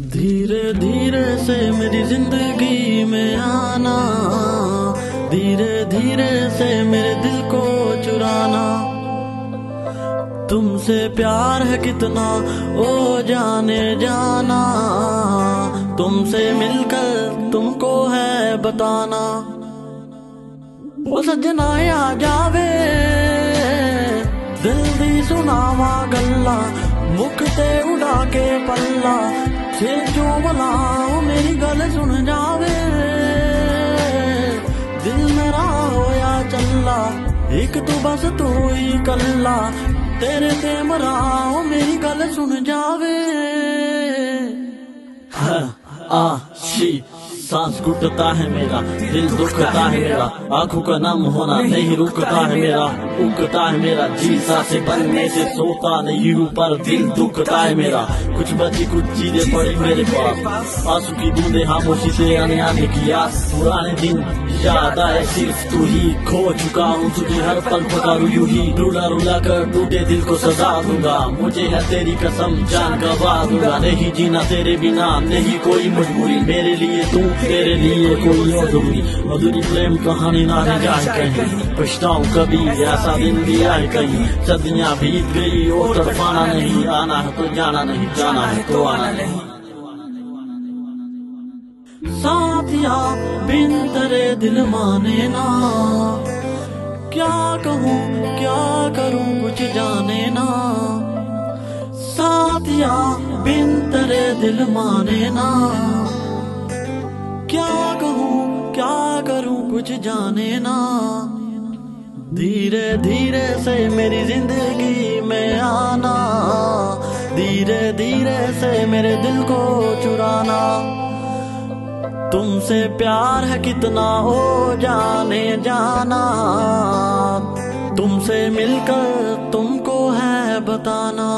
धीरे धीरे से मेरी जिंदगी में आना, धीरे धीरे से मेरे दिल को चुराना। तुमसे प्यार है कितना ओ जाने जाना, तुमसे मिलकर तुमको है बताना। ओ सजना आ जावे दिल दी सुनावा गल्ला, मुख ते उड़ा के पल्ला, फिर जो बुलाओ मेरी गल सुन जावे। दिल मेरा होया चल्ला, एक तू बस तू ही कल्ला, तेरे ते मराओ मेरी गल सुन जावे। शी सांस घुटता है मेरा, दिल दुखता है मेरा, आंखों का नम होना नहीं रुकता है मेरा, उगता है मेरा जी सांसें बनने से सोता नहीं हूँ, पर दिल दुखता है मेरा। कुछ बची कुछ चीजें पड़ी मेरे पास, आंसू की बूंदे खामोशी से आने आने की आस। पुराने दिन याद आए सिर्फ तू ही, खो चुका हूँ तुझे हर पल पुकारूं यूं ही। रुला रुला कर टूटे दिल को सजा दूंगा, मुझे है तेरी कसम जान गवा दूंगा। नहीं जीना तेरे बिना नहीं कोई मजबूरी, मेरे लिए तू तेरे लिए कोई अधूरी। अधूरी प्रेम कहानी ना रह जाए कहीं, पछताऊं कभी ऐसा दिन भी आए कहीं। सदियां बीत गई और तड़पाना नहीं, आना है तो जाना नहीं, जाना है तो आना नहीं। साथिया बिन तेरे दिल माने ना, क्या कहूँ क्या करूँ कुछ जाने ना। साथिया बिन तेरे दिल माने ना, क्या कहूँ क्या करूँ कुछ जाने ना। धीरे धीरे से मेरी जिंदगी में आना, धीरे धीरे से मेरे दिल को चुराना। तुमसे प्यार है कितना हो जाने जाना, तुमसे मिलकर तुमको है बताना।